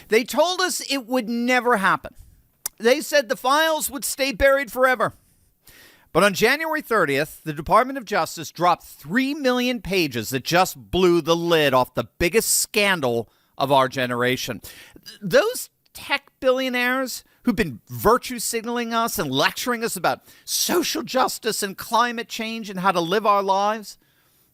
They told us it would never happen. They said the files would stay buried forever. But on January 30th, the Department of Justice dropped 3 million pages that just blew the lid off the biggest scandal of our generation. Those tech billionaires who've been virtue signaling us and lecturing us about social justice and climate change and how to live our lives,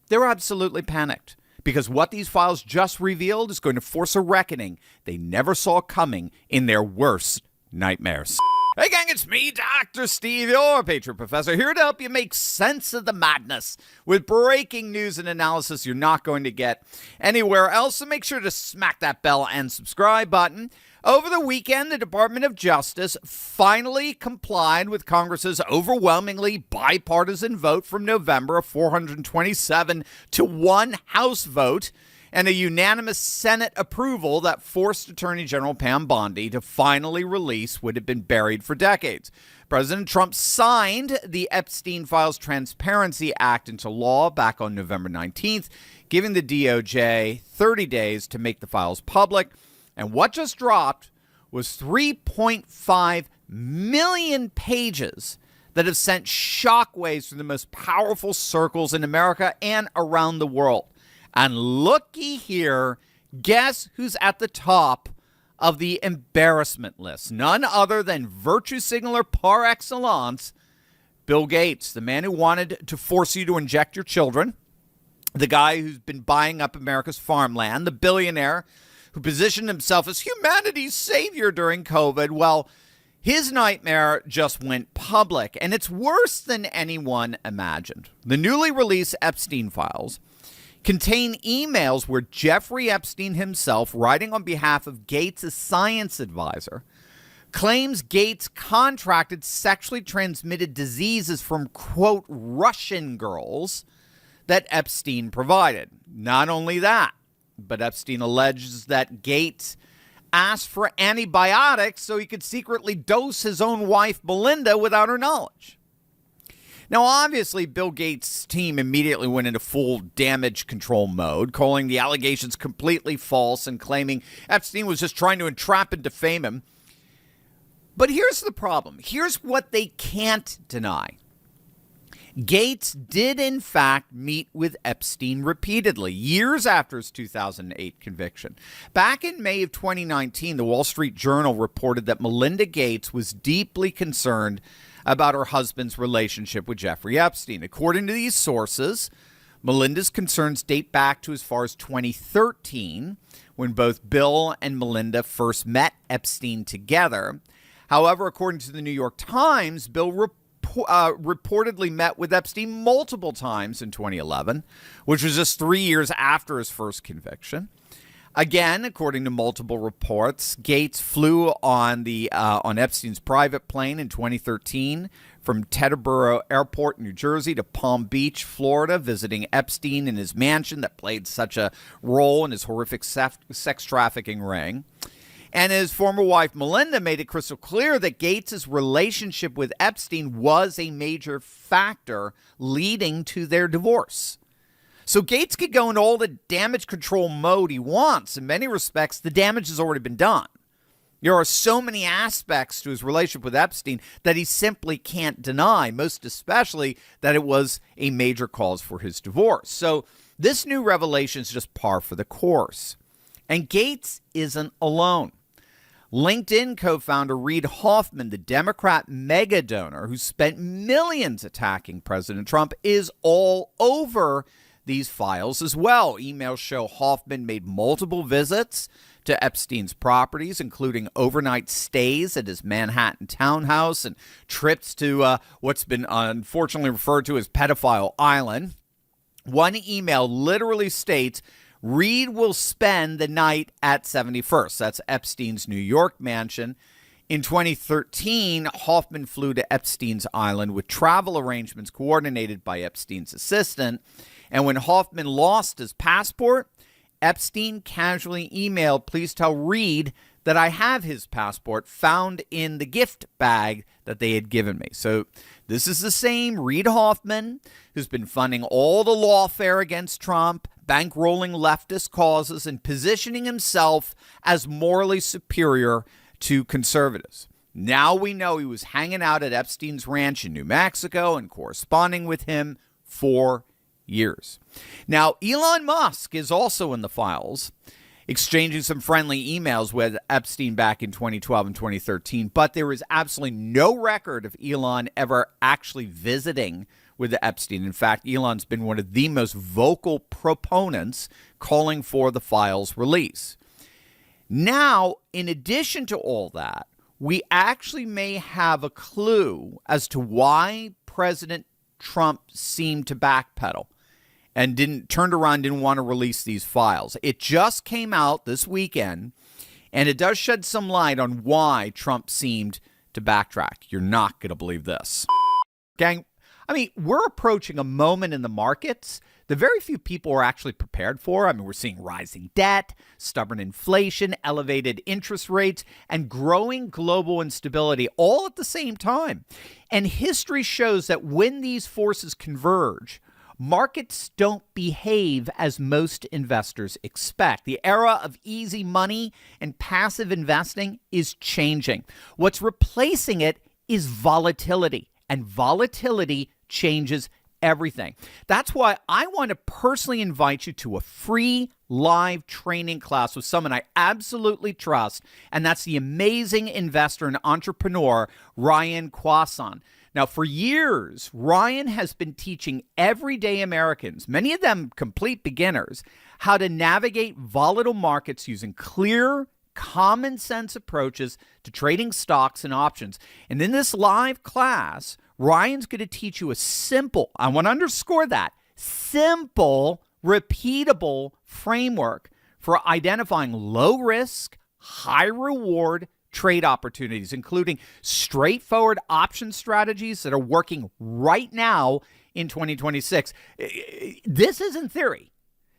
they're absolutely panicked because what these files just revealed is going to force a reckoning they never saw coming in their worst nightmares. Hey gang, it's me, Dr. Steve, your Patriot Professor, here to help you make sense of the madness with breaking news and analysis you're not going to get anywhere else. So make sure to smack that bell and subscribe button. Over the weekend, the Department of Justice finally complied with Congress's overwhelmingly bipartisan vote from November, a 427 to 1 House vote, and a unanimous Senate approval that forced Attorney General Pam Bondi to finally release what had been buried for decades. President Trump signed the Epstein Files Transparency Act into law back on November 19th, giving the DOJ 30 days to make the files public. And what just dropped was 3.5 million pages that have sent shockwaves through the most powerful circles in America and around the world. And looky here, guess who's at the top of the embarrassment list? None other than virtue signaler par excellence, Bill Gates, the man who wanted to force you to inject your children, the guy who's been buying up America's farmland, the billionaire who positioned himself as humanity's savior during COVID. Well, his nightmare just went public, and it's worse than anyone imagined. The newly released Epstein files contain emails where Jeffrey Epstein himself, writing on behalf of Gates' science advisor, claims Gates contracted sexually transmitted diseases from, quote, Russian girls that Epstein provided. Not only that, but Epstein alleges that Gates asked for antibiotics so he could secretly dose his own wife, Melinda, without her knowledge. Now, obviously, Bill Gates' team immediately went into full damage control mode, calling the allegations completely false and claiming Epstein was just trying to entrap and defame him. But here's the problem. Here's what they can't deny. Gates did, in fact, meet with Epstein repeatedly, years after his 2008 conviction. Back in May of 2019, the Wall Street Journal reported that Melinda Gates was deeply concerned about her husband's relationship with Jeffrey Epstein. According to these sources, Melinda's concerns date back to as far as 2013, when both Bill and Melinda first met Epstein together. However, according to the New York Times, Bill reportedly met with Epstein multiple times in 2011, which was just 3 years after his first conviction. Again, according to multiple reports, Gates flew on Epstein's private plane in 2013 from Teterboro Airport, New Jersey, to Palm Beach, Florida, visiting Epstein in his mansion that played such a role in his horrific sex trafficking ring. And his former wife, Melinda, made it crystal clear that Gates' relationship with Epstein was a major factor leading to their divorce. So Gates could go into all the damage control mode he wants. In many respects, the damage has already been done. There are so many aspects to his relationship with Epstein that he simply can't deny, most especially that it was a major cause for his divorce. So this new revelation is just par for the course. And Gates isn't alone. LinkedIn co-founder Reid Hoffman, the Democrat mega donor who spent millions attacking President Trump, is all over these files as well. Emails show Hoffman made multiple visits to Epstein's properties, including overnight stays at his Manhattan townhouse and trips to what's been unfortunately referred to as Pedophile Island. One email literally states, Reid will spend the night at 71st. That's Epstein's New York mansion. In 2013, Hoffman flew to Epstein's Island with travel arrangements coordinated by Epstein's assistant. And when Hoffman lost his passport, Epstein casually emailed, "Please tell Reed that I have his passport found in the gift bag that they had given me." So this is the same Reid Hoffman who's been funding all the lawfare against Trump, bankrolling leftist causes, and positioning himself as morally superior to conservatives. Now we know he was hanging out at Epstein's ranch in New Mexico and corresponding with him for years. Now, Elon Musk is also in the files, exchanging some friendly emails with Epstein back in 2012 and 2013, but there is absolutely no record of Elon ever actually visiting with Epstein. In fact, Elon's been one of the most vocal proponents calling for the files release. Now, in addition to all that, we actually may have a clue as to why President Trump seemed to backpedal and didn't want to release these files. It just came out this weekend, and it does shed some light on why Trump seemed to backtrack. You're not going to believe this. Gang, I mean, we're approaching a moment in the markets that very few people are actually prepared for. I mean, we're seeing rising debt, stubborn inflation, elevated interest rates, and growing global instability all at the same time. And history shows that when these forces converge, markets don't behave as most investors expect. The era of easy money and passive investing is changing. What's replacing it is volatility, and volatility changes everything. That's why I want to personally invite you to a free live training class with someone I absolutely trust, and that's the amazing investor and entrepreneur, Ryan Kwasson. Now, for years, Ryan has been teaching everyday Americans, many of them complete beginners, how to navigate volatile markets using clear, common sense approaches to trading stocks and options. And in this live class, Ryan's going to teach you a simple, I want to underscore that, simple, repeatable framework for identifying low risk, high reward trade opportunities, including straightforward option strategies that are working right now in 2026. This isn't theory.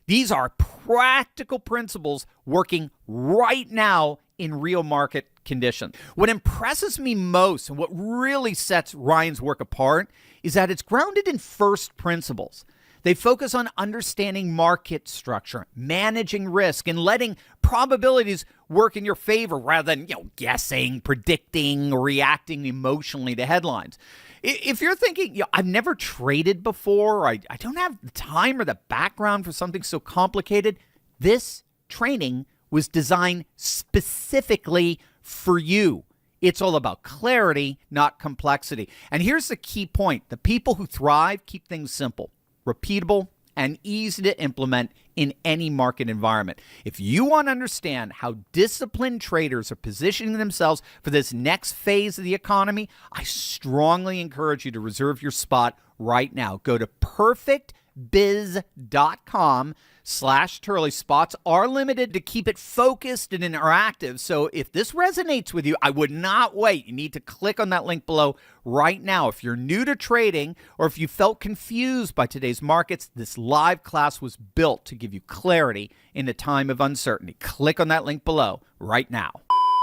These are practical principles working right now in real market conditions. What impresses me most and what really sets Ryan's work apart is that it's grounded in first principles. They focus on understanding market structure, managing risk, and letting probabilities work in your favor rather than, guessing, predicting, or reacting emotionally to headlines. If you're thinking, I've never traded before, I don't have the time or the background for something so complicated, this training was designed specifically for you. It's all about clarity, not complexity. And here's the key point. The people who thrive keep things simple, repeatable, and easy to implement in any market environment. If you want to understand how disciplined traders are positioning themselves for this next phase of the economy, I strongly encourage you to reserve your spot right now. Go to perfectbiz.com/Turley. Spots are limited to keep it focused and interactive. So if this resonates with you, I would not wait. You need to click on that link below right now. If you're new to trading or if you felt confused by today's markets, this live class was built to give you clarity in a time of uncertainty. Click on that link below right now.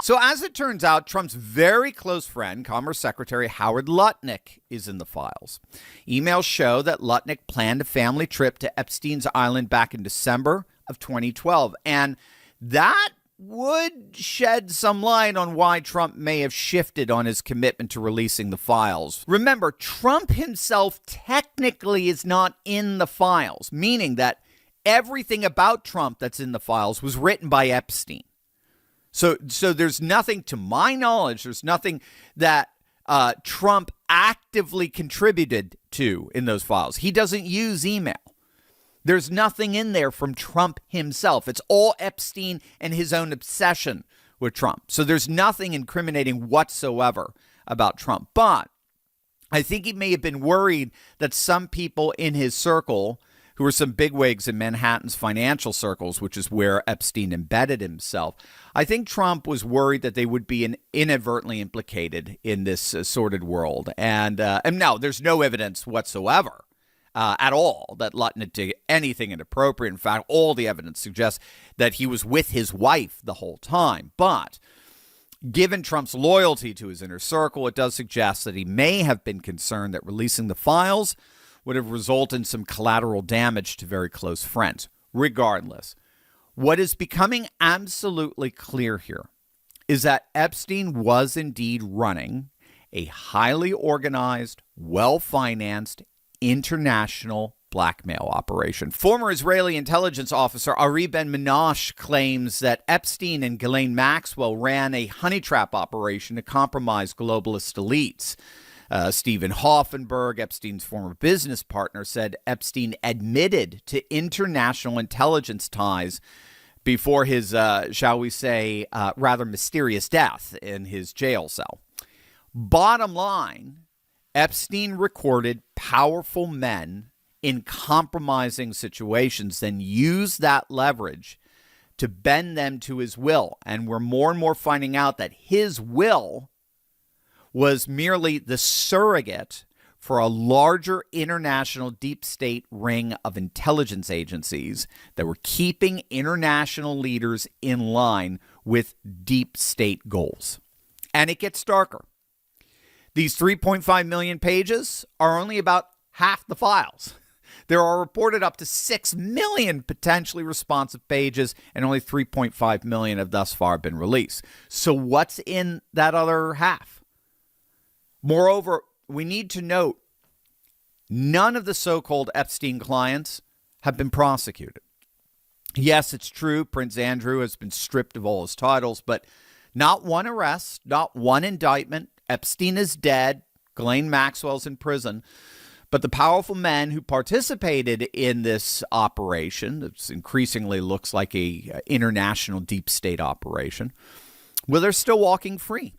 So as it turns out, Trump's very close friend, Commerce Secretary Howard Lutnick, is in the files. Emails show that Lutnick planned a family trip to Epstein's Island back in December of 2012. And that would shed some light on why Trump may have shifted on his commitment to releasing the files. Remember, Trump himself technically is not in the files, meaning that everything about Trump that's in the files was written by Epstein. So there's nothing, to my knowledge, there's nothing that Trump actively contributed to in those files. He doesn't use email. There's nothing in there from Trump himself. It's all Epstein and his own obsession with Trump. So there's nothing incriminating whatsoever about Trump. But I think he may have been worried that some people in his circle, who were some bigwigs in Manhattan's financial circles, which is where Epstein embedded himself, I think Trump was worried that they would be inadvertently implicated in this sordid world. And no, there's no evidence whatsoever at all that Lutnick did anything inappropriate. In fact, all the evidence suggests that he was with his wife the whole time. But given Trump's loyalty to his inner circle, it does suggest that he may have been concerned that releasing the files would have resulted in some collateral damage to very close friends. Regardless, what is becoming absolutely clear here is that Epstein was indeed running a highly organized, well-financed, international blackmail operation. Former Israeli intelligence officer Ari Ben-Menashe claims that Epstein and Ghislaine Maxwell ran a honey trap operation to compromise globalist elites. Stephen Hoffenberg, Epstein's former business partner, said Epstein admitted to international intelligence ties before his, shall we say, rather mysterious death in his jail cell. Bottom line, Epstein recorded powerful men in compromising situations, then used that leverage to bend them to his will. And we're more and more finding out that his will was merely the surrogate for a larger international deep state ring of intelligence agencies that were keeping international leaders in line with deep state goals. And it gets darker. These 3.5 million pages are only about half the files. There are reported up to 6 million potentially responsive pages, and only 3.5 million have thus far been released. So what's in that other half? Moreover, we need to note none of the so-called Epstein clients have been prosecuted. Yes, it's true, Prince Andrew has been stripped of all his titles, but not one arrest, not one indictment. Epstein is dead. Ghislaine Maxwell's in prison. But the powerful men who participated in this operation, it increasingly looks like a international deep state operation, well, they're still walking free.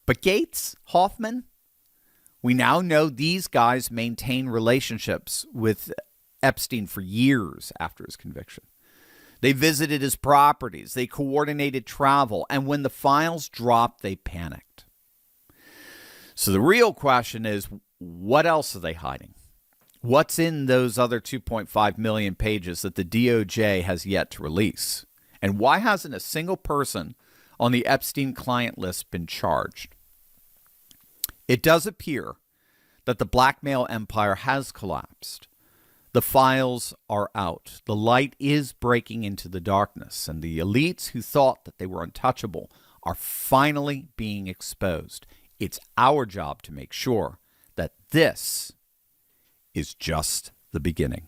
But Gates, Hoffman, we now know these guys maintain relationships with Epstein for years after his conviction. They visited his properties. They coordinated travel. And when the files dropped, they panicked. So the real question is, what else are they hiding? What's in those other 2.5 million pages that the DOJ has yet to release? And why hasn't a single person on the Epstein client list been charged? It does appear that the blackmail empire has collapsed. The files are out. The light is breaking into the darkness, and the elites who thought that they were untouchable are finally being exposed. It's our job to make sure that this is just the beginning.